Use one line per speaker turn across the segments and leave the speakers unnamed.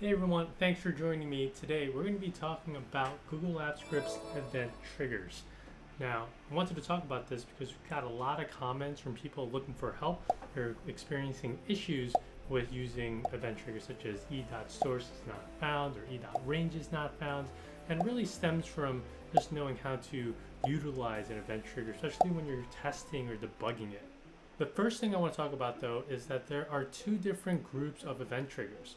Hey everyone, thanks for joining me. Today we're going to be talking about Google Apps Script's event triggers. Now, I wanted to talk about this because we've got a lot of comments from people looking for help or experiencing issues with using event triggers such as e.source is not found or e.range is not found, and really stems from just knowing how to utilize an event trigger, especially when you're testing or debugging it. The first thing I want to talk about though is that there are two different groups of event triggers.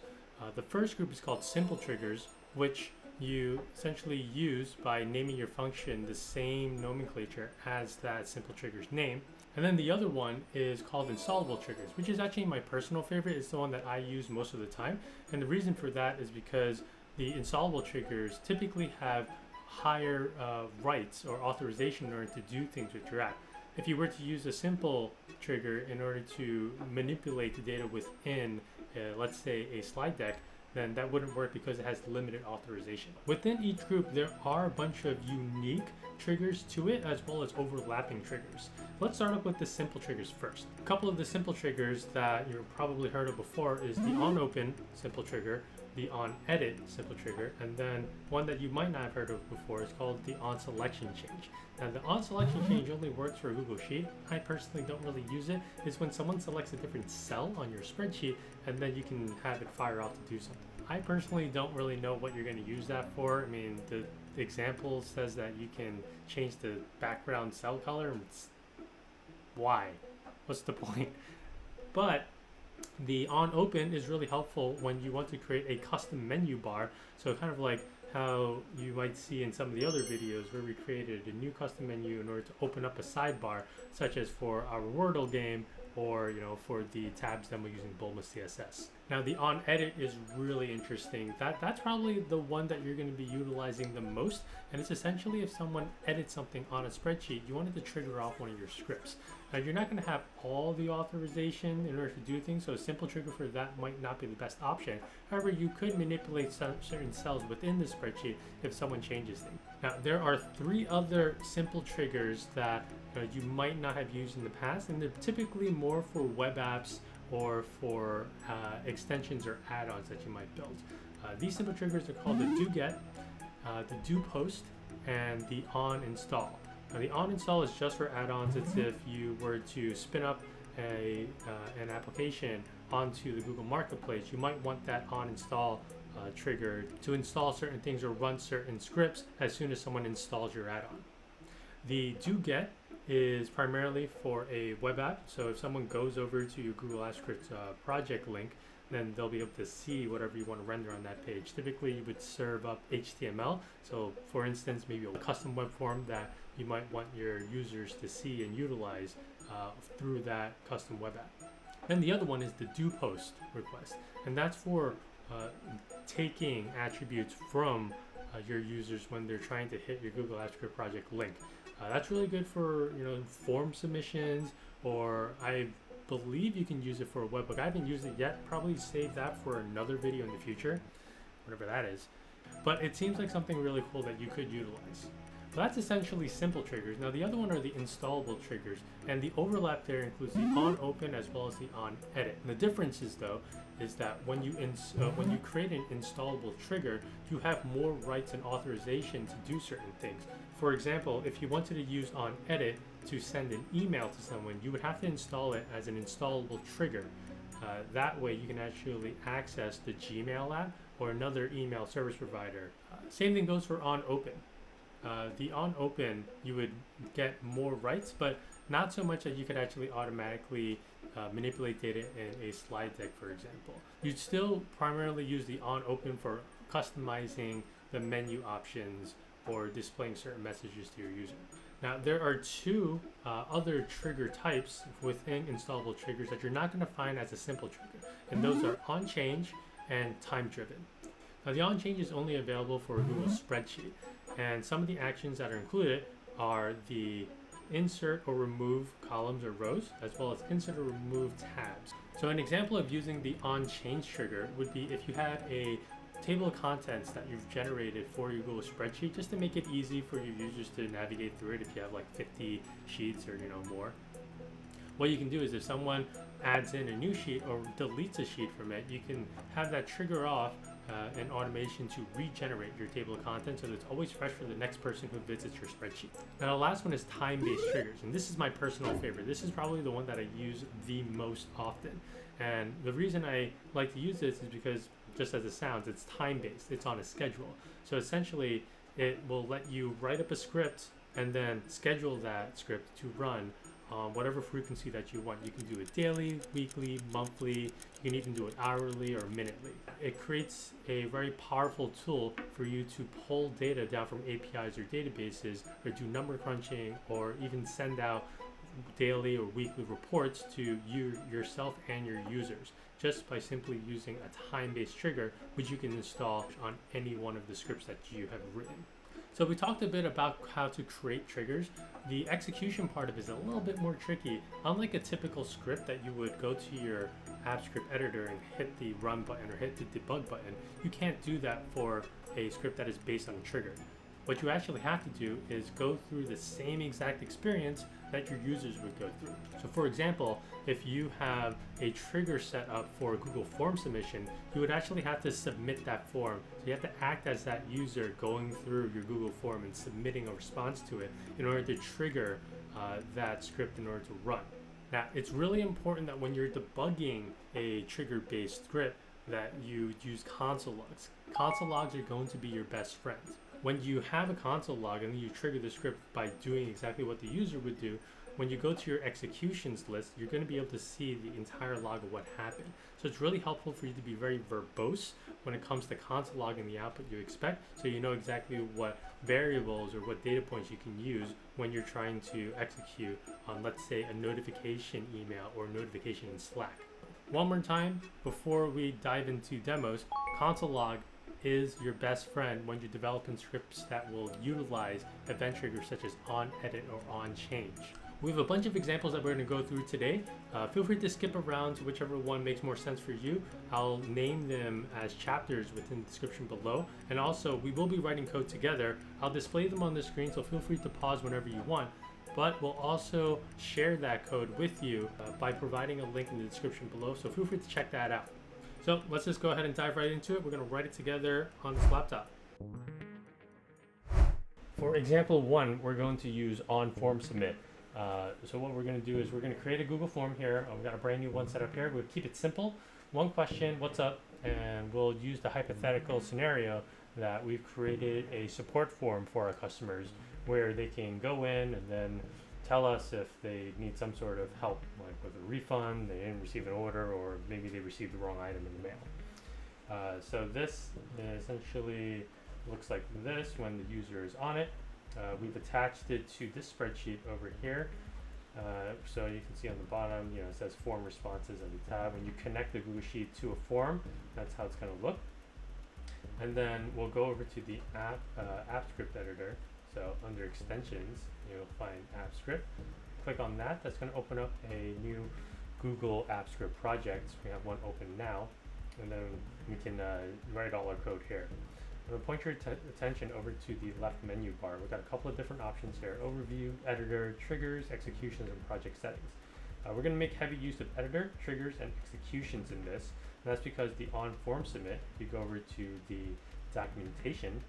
The first group is called simple triggers, which you essentially use by naming your function the same nomenclature as that simple trigger's name. And then the other one is called installable triggers, which is actually my personal favorite. It's the one that I use most of the time. And the reason for that is because the installable triggers typically have higher rights or authorization in order to do things with your app. If you were to use a simple trigger in order to manipulate the data within, let's say, a slide deck, then that wouldn't work because it has limited authorization. Within each group, there are a bunch of unique triggers to it as well as overlapping triggers. Let's start off with the simple triggers first. A couple of the simple triggers that you've probably heard of before is the onOpen simple trigger, the onEdit simple trigger, and then one that you might not have heard of before is called the onSelection change. Now the onSelection change only works for Google Sheet. I personally don't really use it. It's when someone selects a different cell on your spreadsheet and then you can have it fire off to do something. I personally don't really know what you're going to use that for. I mean, the example says that you can change the background cell color. Why? What's the point? But the onOpen is really helpful when you want to create a custom menu bar. So kind of like how you might see in some of the other videos where we created a new custom menu in order to open up a sidebar, such as for our Wordle game or for the tabs demo using Bulma CSS. Now the onEdit is really interesting. That's probably the one that you're going to be utilizing the most, and it's essentially if someone edits something on a spreadsheet, you want it to trigger off one of your scripts. Now you're not going to have all the authorization in order to do things, so a simple trigger for that might not be the best option. However, you could manipulate certain cells within the spreadsheet if someone changes things. Now there are three other simple triggers that you might not have used in the past, and they're typically more for web apps or for extensions or add-ons that you might build. These simple triggers are called the doGet, the doPost, and the onInstall. Now the onInstall is just for add-ons. It's if you were to spin up an application onto the Google Marketplace, you might want that onInstall trigger to install certain things or run certain scripts as soon as someone installs your add-on. The doGet is primarily for a web app. So if someone goes over to your Google Apps Script project link, then they'll be able to see whatever you want to render on that page. Typically, you would serve up HTML. So for instance, maybe a custom web form that you might want your users to see and utilize through that custom web app. Then the other one is the doPost request. And that's for taking attributes from your users when they're trying to hit your Google Apps Script project link. That's really good for form submissions, or I believe you can use it for a webhook. I haven't used it yet. Probably save that for another video in the future, whatever that is. But it seems like something really cool that you could utilize. So that's essentially simple triggers. Now the other one are the installable triggers, and the overlap there includes the onOpen as well as the onEdit. And the differences though is that when you create an installable trigger, you have more rights and authorization to do certain things. For example, if you wanted to use onEdit to send an email to someone, you would have to install it as an installable trigger. That way you can actually access the Gmail app or another email service provider. Same thing goes for onOpen. The onOpen, you would get more rights, but not so much that you could actually automatically manipulate data in a slide deck, for example. You'd still primarily use the onOpen for customizing the menu options or displaying certain messages to your user. Now, there are two other trigger types within installable triggers that you're not going to find as a simple trigger, and those are onChange and time-driven. Now, the onChange is only available for a Google spreadsheet, and some of the actions that are included are the insert or remove columns or rows, as well as insert or remove tabs. So an example of using the onChange trigger would be if you had a table of contents that you've generated for your Google spreadsheet, just to make it easy for your users to navigate through it if you have like 50 sheets or more. What you can do is if someone adds in a new sheet or deletes a sheet from it, you can have that trigger off an automation to regenerate your table of contents so that it's always fresh for the next person who visits your spreadsheet. Now the last one is time-based triggers, and this is my personal favorite. This is probably the one that I use the most often. And the reason I like to use this is because, just as it sounds, it's time-based. It's on a schedule. So essentially, it will let you write up a script and then schedule that script to run on whatever frequency that you want. You can do it daily, weekly, monthly. You can even do it hourly or minutely. It creates a very powerful tool for you to pull data down from APIs or databases, or do number crunching, or even send out daily or weekly reports to you yourself and your users, just by simply using a time-based trigger, which you can install on any one of the scripts that you have written. So we talked a bit about how to create triggers. The execution part of it is a little bit more tricky. Unlike a typical script that you would go to your app script editor and hit the run button or hit the debug button, you can't do that for a script that is based on a trigger. What you actually have to do is go through the same exact experience that your users would go through. So for example, if you have a trigger set up for Google form submission, you would actually have to submit that form. So you have to act as that user going through your Google form and submitting a response to it in order to trigger that script in order to run. Now, it's really important that when you're debugging a trigger-based script that you use console logs. Console logs are going to be your best friends. When you have a console log and then you trigger the script by doing exactly what the user would do, when you go to your executions list, you're going to be able to see the entire log of what happened. So it's really helpful for you to be very verbose when it comes to console logging the output you expect, so you know exactly what variables or what data points you can use when you're trying to execute on, let's say, a notification email or notification in Slack. One more time before we dive into demos, console log is your best friend when you're developing scripts that will utilize event triggers such as onEdit or onChange. We have a bunch of examples that we're going to go through today. Feel free to skip around to whichever one makes more sense for you. I'll name them as chapters within the description below. And also, we will be writing code together. I'll display them on the screen, so feel free to pause whenever you want. But we'll also share that code with you by providing a link in the description below, so feel free to check that out. So let's just go ahead and dive right into it. We're going to write it together on this laptop. For example 1, we're going to use onFormSubmit. So what we're going to do is we're going to create a Google form here. We've got a brand new one set up here. We'll keep it simple. One question, what's up? And we'll use the hypothetical scenario that we've created a support form for our customers where they can go in and then tell us if they need some sort of help, like with a refund, they didn't receive an order, or maybe they received the wrong item in the mail. So this essentially looks like this when the user is on it. We've attached it to this spreadsheet over here. So you can see on the bottom, it says form responses at the tab. When you connect the Google Sheet to a form, that's how it's going to look. And then we'll go over to the app script editor. So under extensions, you'll find app script. Click on that. That's going to open up a new Google app script project. We have one open now, and then we can write all our code here. I'm going to point your attention over to the left menu bar. We've got a couple of different options here: overview, editor, triggers, executions, and project settings. We're going to make heavy use of editor, triggers, and executions in this. And that's because the onFormSubmit, if you go over to the documentation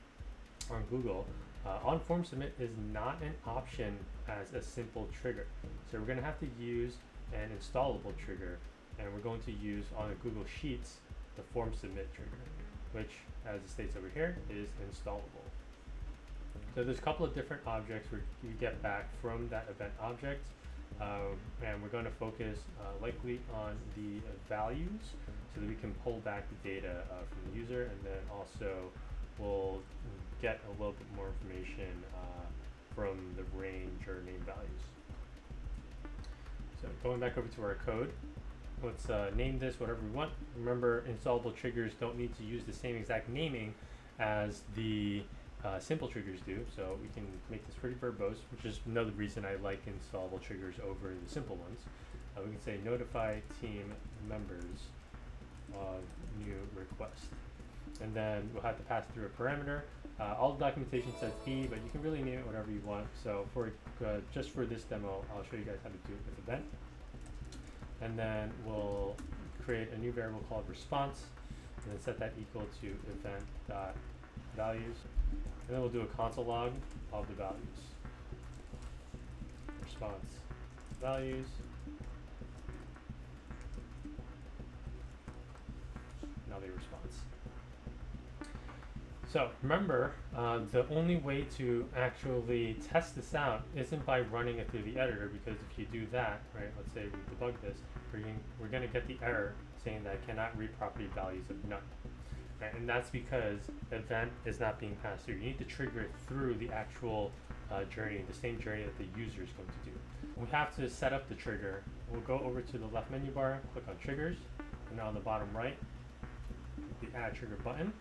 on Google, onFormSubmit is not an option as a simple trigger. So we're going to have to use an installable trigger, and we're going to use on the Google Sheets the form submit trigger, which, as it states over here, is installable. So there's a couple of different objects we get back from that event object, and we're going to focus likely on the values so that we can pull back the data from the user, and then also we'll get a little bit more information from the range or name values. So going back over to our code, let's name this whatever we want. Remember, installable triggers don't need to use the same exact naming as the simple triggers do, so we can make this pretty verbose, which is another reason I like installable triggers over the simple ones. We can say notify team members of new request. And then we'll have to pass through a parameter. All the documentation says E, but you can really name it whatever you want. So for just for this demo, I'll show you guys how to do it with event. and then we'll create a new variable called response, and then set that equal to event.values, and then we'll do a console log of the values. Response values, now the response. So remember, the only way to actually test this out isn't by running it through the editor, because if you do that, right, let's say we debug this, we're going to get the error saying that it cannot read property values of none. Right? And that's because the event is not being passed through. You need to trigger it through the actual journey, the same journey that the user is going to do. We have to set up the trigger. We'll go over to the left menu bar, click on triggers, and on the bottom right, the add trigger button.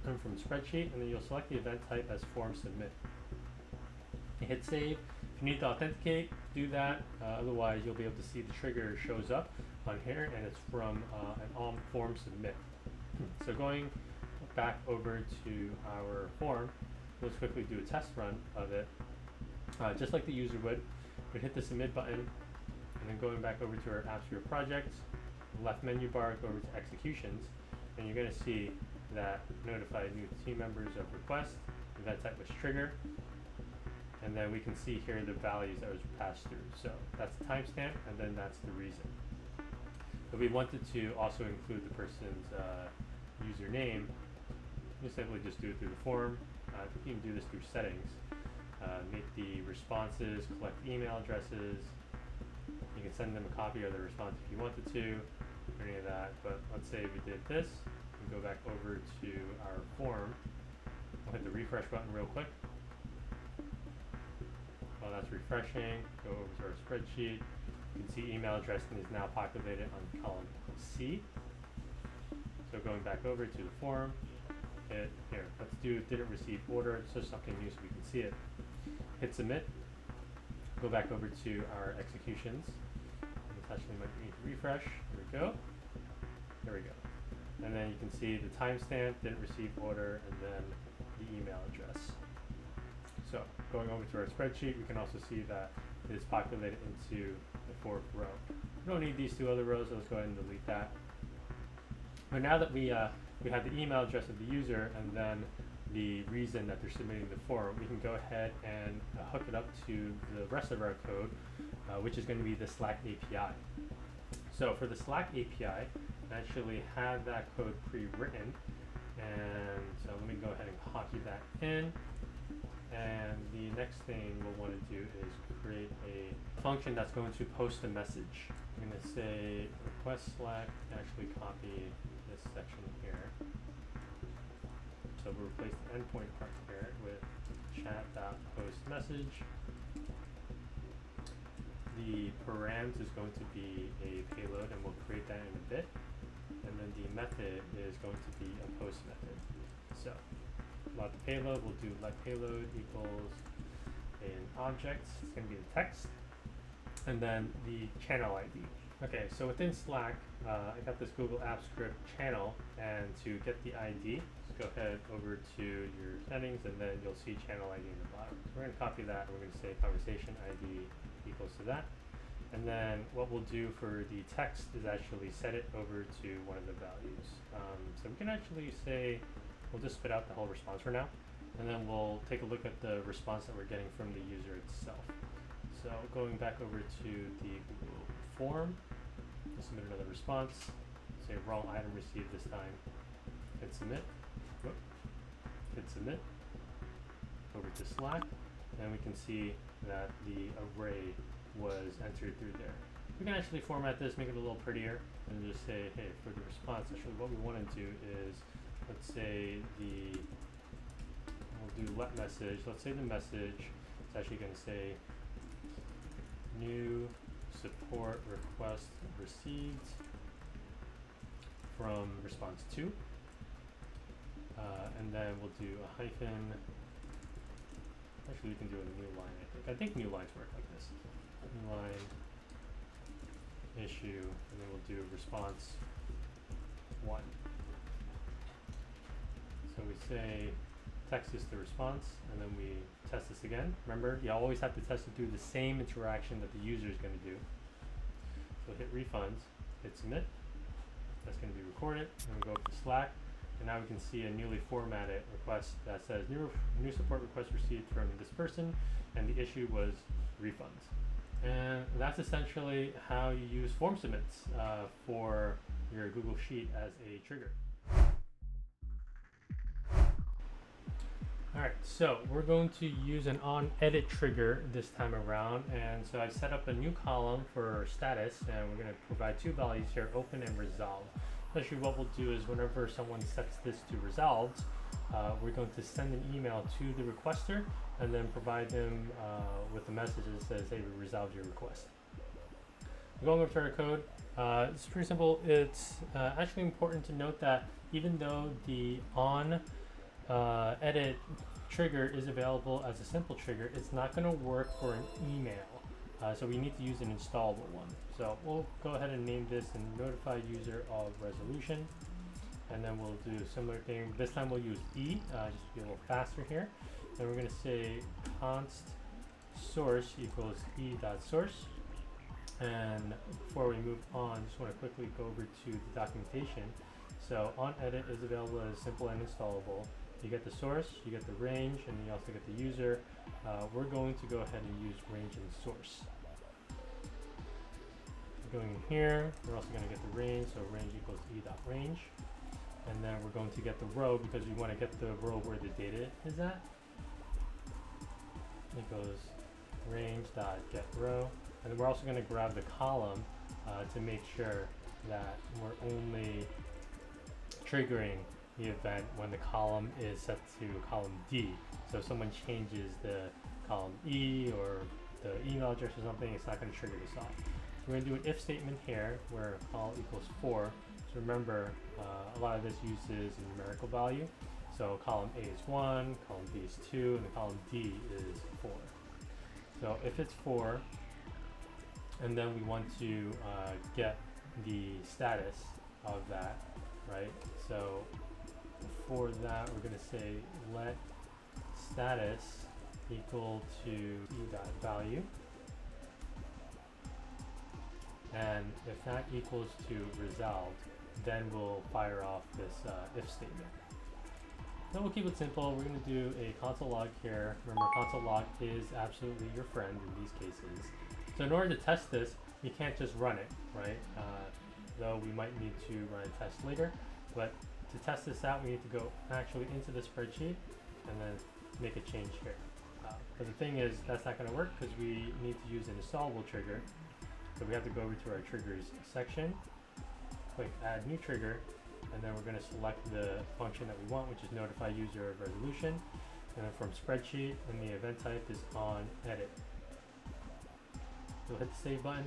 Come from spreadsheet, and then you'll select the event type as onFormSubmit. You hit save. If you need to authenticate, do that. Otherwise, you'll be able to see the trigger shows up on here, and it's from an onFormSubmit. So going back over to our form, let's quickly do a test run of it. Just like the user would, we'd hit the submit button, and then going back over to our apps for your project, left menu bar, go over to executions, and you're going to see that notify new team members of request, event type was trigger, and then we can see here the values that was passed through. So that's the timestamp, and then that's the reason. But we wanted to also include the person's username. You simply just do it through the form. You can do this through settings. Make the responses, collect email addresses. You can send them a copy of the response if you wanted to, or any of that. But let's say we did this. Go back over to our form. I'll hit the refresh button real quick. While that's refreshing, go over to our spreadsheet. You can see email address is now populated on column C. So going back over to the form, here, let's do didn't receive order, so something new so we can see it. Hit submit. Go back over to our executions. This actually might need to refresh. There we go. There we go. And then you can see the timestamp, didn't receive order, and then the email address. So going over to our spreadsheet, we can also see that it is populated into the fourth row. We don't need these two other rows, so let's go ahead and delete that. But now that we have the email address of the user and then the reason that they're submitting the form, we can go ahead and hook it up to the rest of our code, which is going to be the Slack API. So for the Slack API, actually have that code pre-written, and so let me go ahead and copy that in, and the next thing we'll want to do is create a function that's going to post a message. I'm going to say request Slack, actually copy this section here, so we'll replace the endpoint part here with chat.postMessage. The params is going to be a payload, and we'll create that in a bit. And then the method is going to be a post method. So about the payload, we'll do let payload equals an object. It's going to be the text, and then the channel ID. Okay, so within Slack, I got this Google Apps Script channel, and to get the ID, just go ahead over to your settings, and then you'll see channel ID in the bottom. So we're going to copy that, and we're going to say conversation ID equals to that. And then what we'll do for the text is actually set it over to one of the values. So we can actually say, we'll just spit out the whole response for now, and then we'll take a look at the response that we're getting from the user itself. So going back over to the Google form, we'll submit another response, say wrong item received this time, hit submit, hit submit, over to Slack, and we can see that the array was entered through there. We can actually format this, make it a little prettier, and just say, hey, for the response, actually what we want to do is, let's say we'll do let message. Let's say the message is actually going to say new support request received from response 2. And then we'll do a hyphen. Actually, we can do a new line, I think. I think new lines work like this. New line, issue, and then we'll do response 1. So we say text is the response, and then we test this again. Remember, you always have to test it through the same interaction that the user is going to do. So So hit refunds, hit submit. That's going to be recorded. And we go up to Slack, and now we can see a newly formatted request that says new support request received from this person, and the issue was refunds. And that's essentially how you use form submits for your Google Sheet as a trigger. Alright, so we're going to use an onEdit trigger this time around, and so I've set up a new column for status, and we're going to provide two values here, open and resolved. Essentially what we'll do is whenever someone sets this to resolved, we're going to send an email to the requester and then provide them with a message that says, hey, we resolved your request. Going over to our code, it's pretty simple. It's actually important to note that even though the onEdit trigger is available as a simple trigger, it's not going to work for an email. So we need to use an installable one. So we'll go ahead and name this and notify user of resolution. And then we'll do a similar thing. This time we'll use E, just to be a little faster here. And we're going to say const source equals E.source. And before we move on, just want to quickly go over to the documentation. So onEdit is available as simple and installable. You get the source, you get the range, and you also get the user. We're going to go ahead and use range and source. Going in here, we're also going to get the range, so range equals E.range. And then we're going to get the row because we want to get the row where the data is at. It goes range.getRow. And then we're also going to grab the column to make sure that we're only triggering the event when the column is set to column D. So if someone changes the column E or the email address or something, it's not going to trigger this off. We're going to do an if statement here where col equals 4. So remember, a lot of this uses a numerical value. So column A is 1, column B is 2, and the column D is 4. So if it's 4, and then we want to get the status of that, right? So for that, we're going to say let status equal to E.value. And if that equals to resolved, then we'll fire off this if statement. Then we'll keep it simple. We're going to do a console log here. Remember, console log is absolutely your friend in these cases. So in order to test this, you can't just run it, right? Though we might need to run a test later. But to test this out, we need to go actually into the spreadsheet and then make a change here. But the thing is, that's not going to work because we need to use an installable trigger. So we have to go over to our triggers section, click add new trigger, and then we're going to select the function that we want, which is notify user of resolution. And then from spreadsheet, and the event type is onEdit. We'll hit the save button.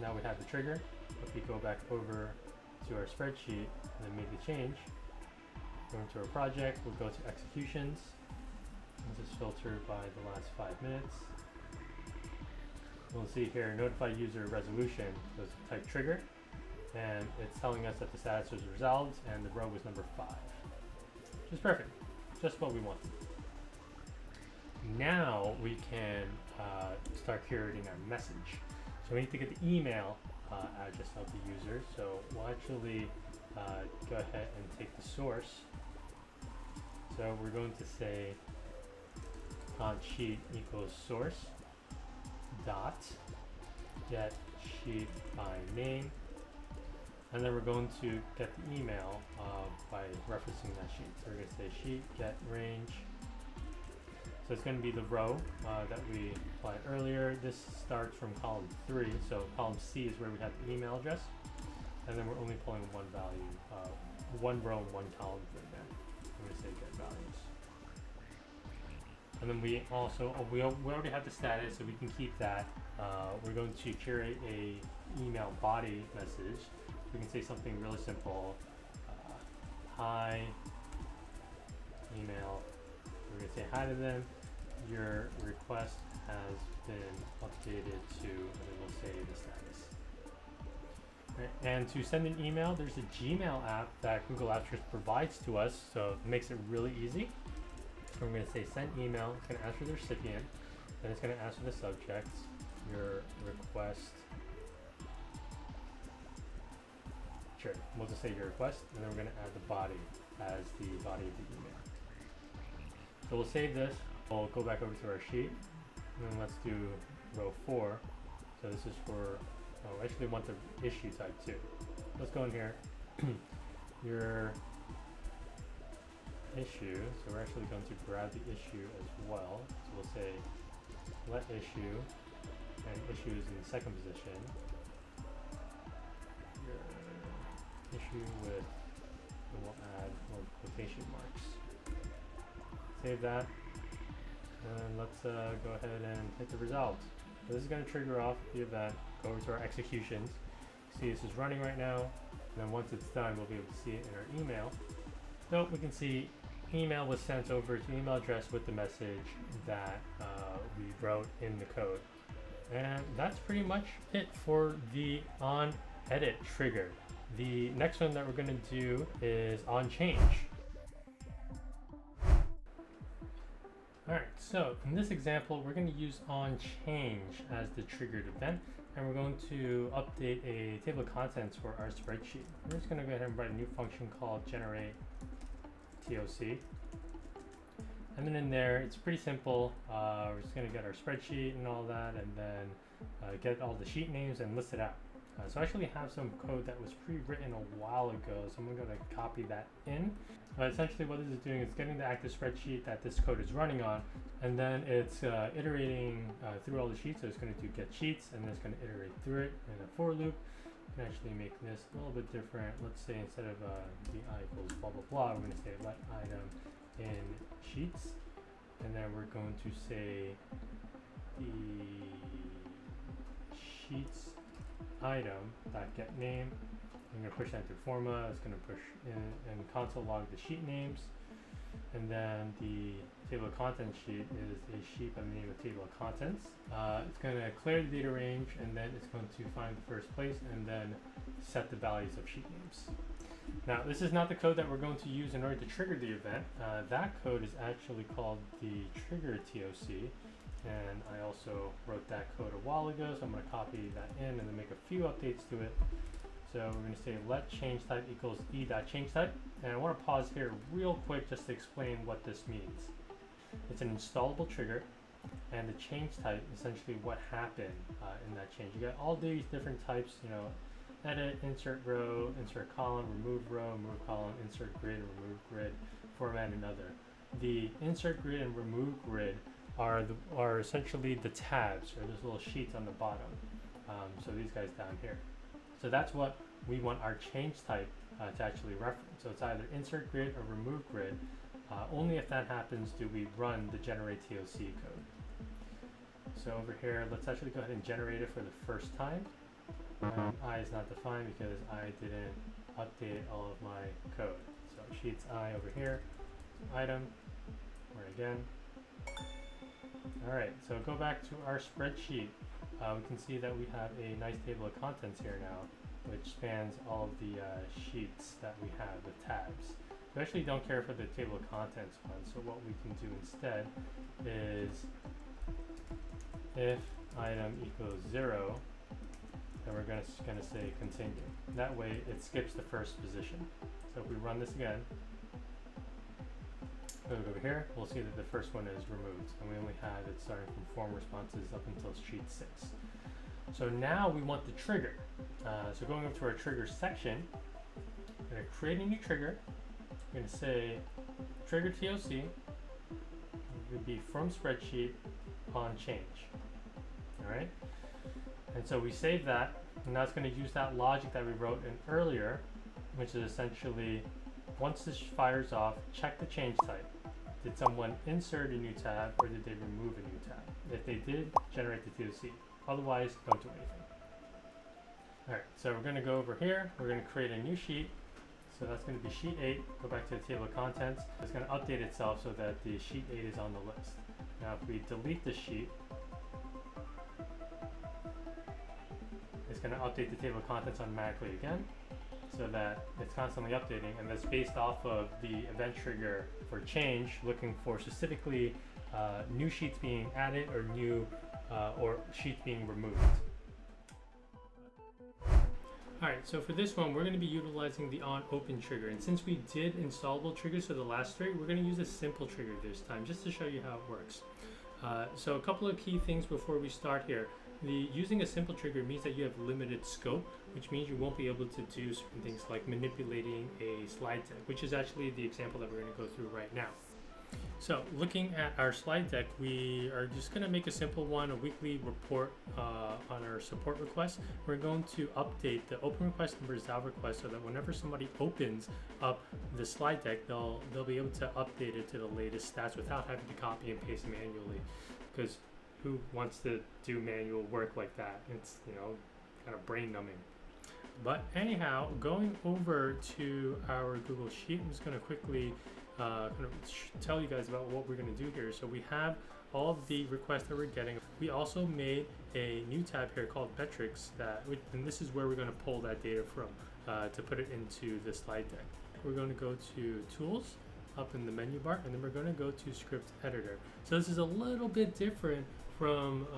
Now we have the trigger. If we go back over to our spreadsheet and then make the change, go into our project, we'll go to executions. This is filtered by the last 5 minutes. We'll see here, notify user resolution was type trigger, and it's telling us that the status was resolved and the row was number 5. Which is perfect, just what we wanted. Now we can start curating our message. So we need to get the email address of the user. So we'll actually go ahead and take the source. So we're going to say sheet equals source dot get sheet by name, and then we're going to get the email by referencing that sheet. So we're going to say sheet get range. So it's going to be the row that we applied earlier. This starts from column 3, so column C is where we have the email address, and then we're only pulling one value, one row and one column from there. I'm going to say get values. And then we also, we already have the status, so we can keep that. We're going to curate a email body message. We can say something really simple. Hi, email. We're going to say hi to them. Your request has been updated to, and then we'll say the status. Right. And to send an email, there's a Gmail app that Google Apps provides to us, so it makes it really easy. I'm going to say send email. It's going to ask for the recipient, then it's going to ask for the subject. Your request Sure, we'll just say your request, and then we're going to add the body as the body of the email. So we'll save this. We'll go back over to our sheet, and then let's do row 4. So this is for, oh, I actually want the issue type too. Let's go in here. Your issue, so we're actually going to grab the issue as well. So we'll say let issue, and issue is in the second position. Your issue with, and we'll add more quotation marks. Save that, and let's go ahead and hit the result. So this is going to trigger off the event, go over to our executions. See, this is running right now, and then once it's done, we'll be able to see it in our email. So we can see email was sent over to email address with the message that we wrote in the code. And that's pretty much it for the onEdit trigger. The next one that we're going to do is onChange. Alright, so in this example, we're going to use onChange as the triggered event, and we're going to update a table of contents for our spreadsheet. We're just going to go ahead and write a new function called generate TOC. And then in there, it's pretty simple. We're just going to get our spreadsheet and all that, and then get all the sheet names and list it out. So I actually have some code that was pre-written a while ago, so I'm going to copy that in. Essentially what this is doing is getting the active spreadsheet that this code is running on, and then it's iterating through all the sheets. So it's going to do get sheets, and then it's going to iterate through it in a for loop. You can actually make this a little bit different. Let's say instead of the I equals blah blah blah, we're going to say let item in sheets, and then we're going to say the sheets item dot get name. I'm going to push that through forma. It's going to push in and console log the sheet names, and then the table of contents sheet is a sheet by the name of table of contents. It's going to clear the data range, and then it's going to find the first place and then set the values of sheet names. Now, this is not the code that we're going to use in order to trigger the event. That code is actually called the trigger TOC, and I also wrote that code a while ago, so I'm going to copy that in and then make a few updates to it. So we're going to say let change type equals e.changeType, and I want to pause here real quick just to explain what this means. It's an installable trigger, and the change type, essentially what happened in that change. You got all these different types, you know, edit, insert row, insert column, remove column, insert grid, remove grid, format, and other. The insert grid and remove grid are essentially the tabs, or those little sheets on the bottom. So these guys down here. So that's what we want our change type to actually reference. So it's either insert grid or remove grid. Only if that happens do we run the generate TOC code. So over here, let's actually go ahead and generate it for the first time. I is not defined because I didn't update all of my code. So sheets I over here, item, or again. All right, so go back to our spreadsheet. We can see that we have a nice table of contents here now, which spans all of the sheets that we have, the tabs. We actually don't care for the table of contents one, so what we can do instead is if item equals 0, then we're going to say continue. That way it skips the first position. So if we run this again, look over here, we'll see that the first one is removed, and we only have it starting from form responses up until sheet 6. So now we want the trigger. So going up to our trigger section, we're going to create a new trigger. We're going to say trigger TOC. It would be from spreadsheet onChange. All right. And so we save that, and now it's going to use that logic that we wrote in earlier, which is essentially once this fires off, check the change type. Did someone insert a new tab, or did they remove a new tab? If they did, generate the TOC. Otherwise, don't do anything. All right, so we're going to go over here. We're going to create a new sheet. So that's going to be sheet 8. Go back to the table of contents. It's going to update itself so that the sheet 8 is on the list. Now, if we delete the sheet, it's going to update the table of contents automatically again, so that it's constantly updating, and that's based off of the event trigger for change, looking for specifically new sheets being added or new or sheets being removed. All right, so for this one, we're going to be utilizing the onOpen trigger. And since we did installable triggers for the last three, we're going to use a simple trigger this time, just to show you how it works. So a couple of key things before we start here. Using a simple trigger means that you have limited scope, which means you won't be able to do certain things like manipulating a slide deck, which is actually the example that we're going to go through right now. So looking at our slide deck, we are just going to make a simple one, a weekly report on our support request. We're going to update the open request and resolve request so that whenever somebody opens up the slide deck, they'll be able to update it to the latest stats without having to copy and paste manually, because who wants to do manual work like that? It's, you know, kind of brain numbing. But anyhow, going over to our Google Sheet, I'm just going to quickly tell you guys about what we're going to do here. So we have all of the requests that we're getting. We also made a new tab here called metrics, and this is where we're going to pull that data from to put it into the slide deck. We're going to go to tools up in the menu bar, and then we're going to go to script editor. So this is a little bit different from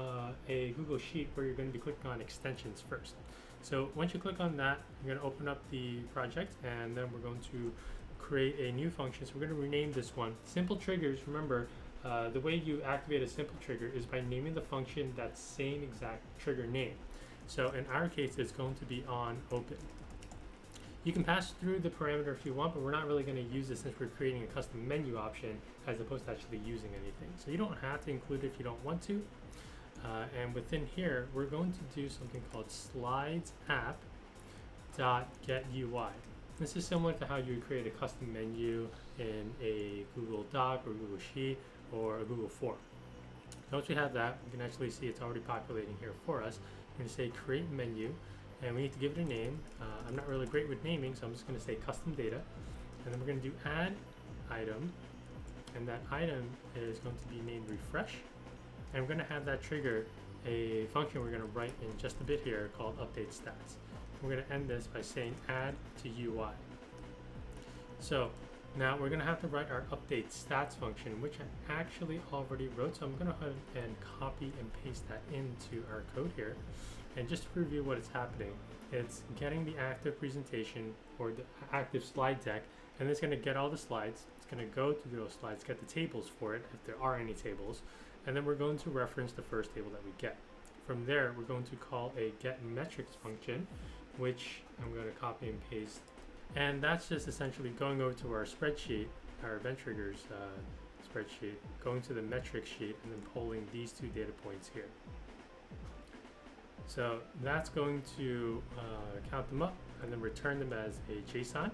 a Google Sheet where you're going to be clicking on extensions first. So once you click on that, you're going to open up the project, and then we're going to create a new function. So we're going to rename this one simple triggers. Remember, the way you activate a simple trigger is by naming the function that same exact trigger name. So in our case, it's going to be onOpen. You can pass through the parameter if you want, but we're not really going to use this since we're creating a custom menu option as opposed to actually using anything. So you don't have to include it if you don't want to. And within here, we're going to do something called slides app.getUI. This is similar to how you would create a custom menu in a Google Doc or Google Sheet or a Google Form. Once we have that, we can actually see it's already populating here for us. We're going to say create menu, and we need to give it a name. I'm not really great with naming, so I'm just going to say custom data. And then we're going to do add item, and that item is going to be named refresh. And we're going to have that trigger a function we're going to write in just a bit here called update stats. We're going to end this by saying add to UI. So now we're going to have to write our update stats function, which I actually already wrote. So I'm going to go ahead and copy and paste that into our code here. And just to review what is happening, it's getting the active presentation or the active slide deck, and it's going to get all the slides. It's going to go through those slides, get the tables for it if there are any tables, and then we're going to reference the first table that we get. From there, we're going to call a getMetrics function, which I'm going to copy and paste. And that's just essentially going over to our spreadsheet, our event triggers spreadsheet, going to the metrics sheet, and then pulling these two data points here. So that's going to count them up and then return them as a JSON.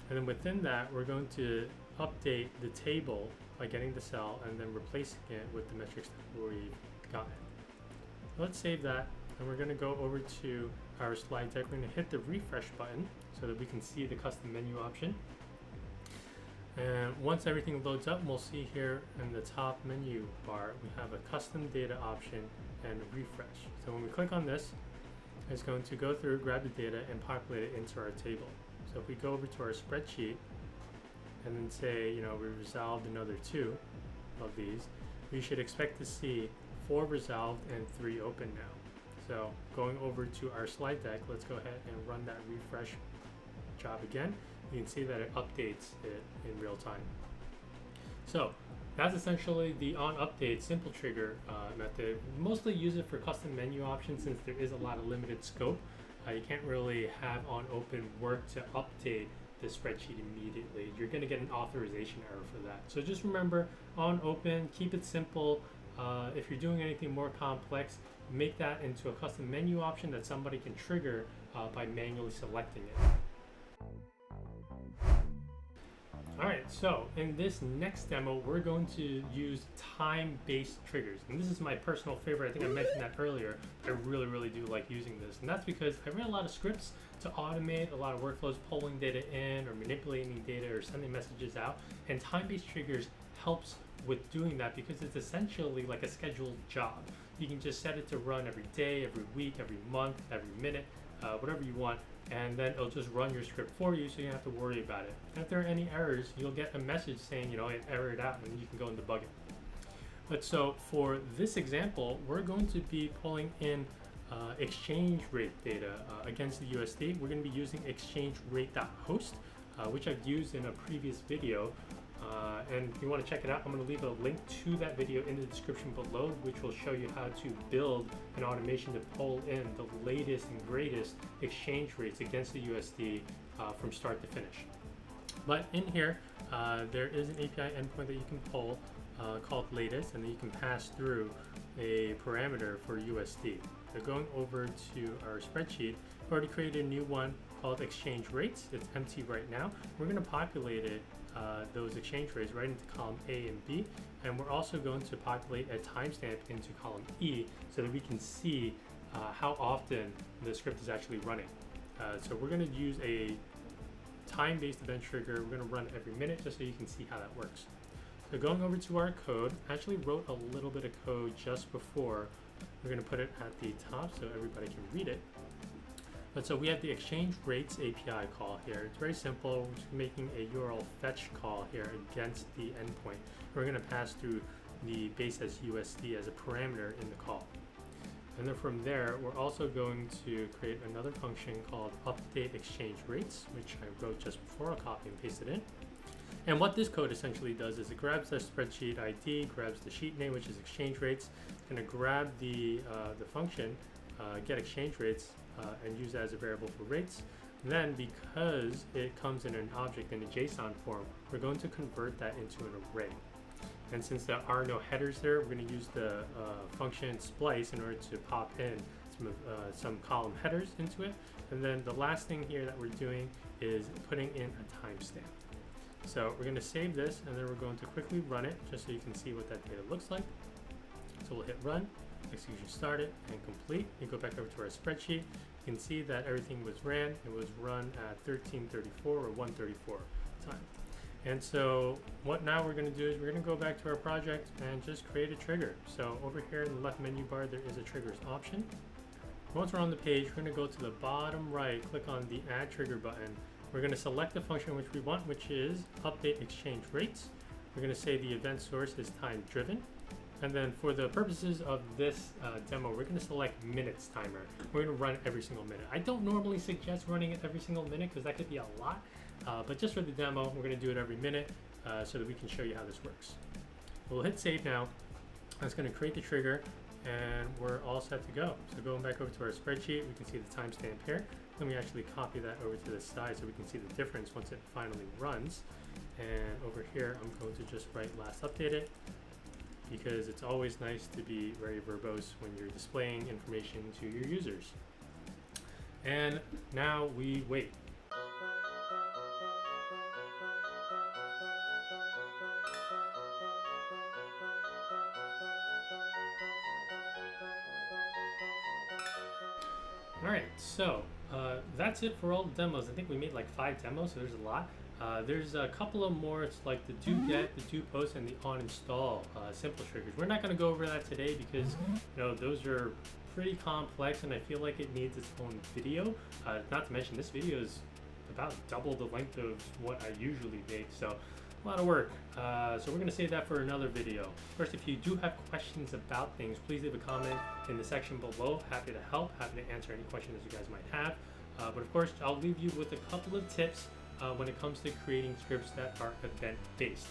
And then within that, we're going to update the table by getting the cell and then replacing it with the metrics that we've gotten. Let's save that, and we're going to go over to our slide deck. We're going to hit the refresh button so that we can see the custom menu option. And once everything loads up, we'll see here in the top menu bar, we have a custom data option and a refresh. So when we click on this, it's going to go through, grab the data, and populate it into our table. So if we go over to our spreadsheet and then say, you know, we resolved another 2 of these, we should expect to see 4 resolved and 3 open now. So going over to our slide deck, let's go ahead and run that refresh job again. You can see that it updates it in real time. So that's essentially the onUpdate simple trigger method. We mostly use it for custom menu options since there is a lot of limited scope. You can't really have onOpen work to update the spreadsheet immediately. You're going to get an authorization error for that. So just remember, onOpen, keep it simple. If you're doing anything more complex, make that into a custom menu option that somebody can trigger by manually selecting it. Alright, so in this next demo, we're going to use time-based triggers. And this is my personal favorite. I think I mentioned that earlier. I really do like using this. And that's because I write a lot of scripts to automate a lot of workflows, pulling data in or manipulating data or sending messages out. And time-based triggers helps with doing that because it's essentially like a scheduled job. You can just set it to run every day, every week, every month, every minute, whatever you want, and then it'll just run your script for you so you don't have to worry about it. And if there are any errors, you'll get a message saying, you know, it errored out, and you can go and debug it. But so for this example, we're going to be pulling in exchange rate data against the USD, we're going to be using exchange rate.host, which I've used in a previous video. And if you want to check it out, I'm going to leave a link to that video in the description below, which will show you how to build an automation to pull in the latest and greatest exchange rates against the USD from start to finish. But in here, there is an API endpoint that you can pull called latest, and then you can pass through a parameter for USD. So going over to our spreadsheet, we've already created a new one called exchange rates. It's empty right now. We're going to populate it, those exchange rates, right into column A and B, and we're also going to populate a timestamp into column E so that we can see how often the script is actually running. So we're going to use a time-based event trigger. We're going to run every minute just so you can see how that works. So going over to our code, I actually wrote a little bit of code just before. We're going to put it at the top so everybody can read it. But so we have the exchange rates API call here. It's very simple. We're just making a URL fetch call here against the endpoint. We're going to pass through the base as USD as a parameter in the call. And then from there, we're also going to create another function called update exchange rates, which I wrote just before. I'll copy and paste it in. And what this code essentially does is it grabs the spreadsheet ID, grabs the sheet name, which is exchange rates, going to grab the function get exchange rates and use that as a variable for rates. And then because it comes in an object in a JSON form, we're going to convert that into an array. And since there are no headers there, we're going to use the function splice in order to pop in some column headers into it. And then the last thing here that we're doing is putting in a timestamp. So we're going to save this, and then we're going to quickly run it just so you can see what that data looks like. So we'll hit run, execution started and complete. You go back over to our spreadsheet. You can see that everything was ran. It was run at 1334 or 134 time. And so what now we're going to do is we're going to go back to our project and just create a trigger. So over here in the left menu bar, there is a triggers option. Once we're on the page, we're going to go to the bottom right, click on the add trigger button. We're going to select the function which we want, which is update exchange rates. We're going to say the event source is time driven. And then for the purposes of this demo, we're going to select minutes timer. We're going to run every single minute. I don't normally suggest running it every single minute because that could be a lot. But just for the demo, we're going to do it every minute so that we can show you how this works. We'll hit save now. That's going to create the trigger, and we're all set to go. So going back over to our spreadsheet, we can see the timestamp here. Let me actually copy that over to the side so we can see the difference once it finally runs. And over here, I'm going to just write last updated, because it's always nice to be very verbose when you're displaying information to your users. And now we wait. All right, so that's it for all the demos. I think we made like 5 demos, so there's a lot. There's a couple of more. It's like the do get, the do post, and the on install simple triggers. We're not going to go over that today because those are pretty complex, and I feel like it needs its own video. Not to mention this video is about double the length of what I usually make, so a lot of work. So we're going to save that for another video. First, if you do have questions about things, please leave a comment in the section below. Happy to help, happy to answer any questions you guys might have. But of course, I'll leave you with a couple of tips when it comes to creating scripts that are event-based.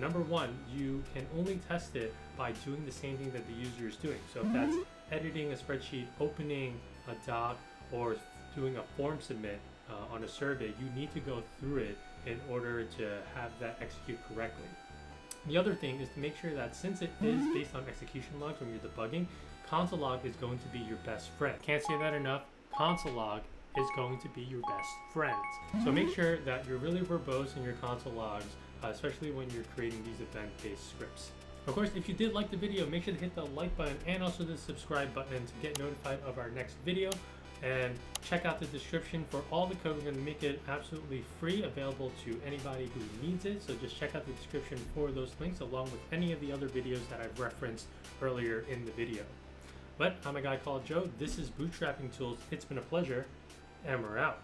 Number one, you can only test it by doing the same thing that the user is doing. So if that's editing a spreadsheet, opening a doc, or doing a form submit on a survey, you need to go through it in order to have that execute correctly. The other thing is to make sure that since it is based on execution logs when you're debugging, console log is going to be your best friend. Can't say that enough. Console log is going to be your best friend. So make sure that you're really verbose in your console logs, especially when you're creating these event-based scripts. Of course, if you did like the video, make sure to hit the like button and also the subscribe button to get notified of our next video. And check out the description for all the code. We're going to make it absolutely free, available to anybody who needs it. So just check out the description for those links, along with any of the other videos that I've referenced earlier in the video. But I'm a guy called Joe. This is Bootstrapping Tools. It's been a pleasure, and we're out.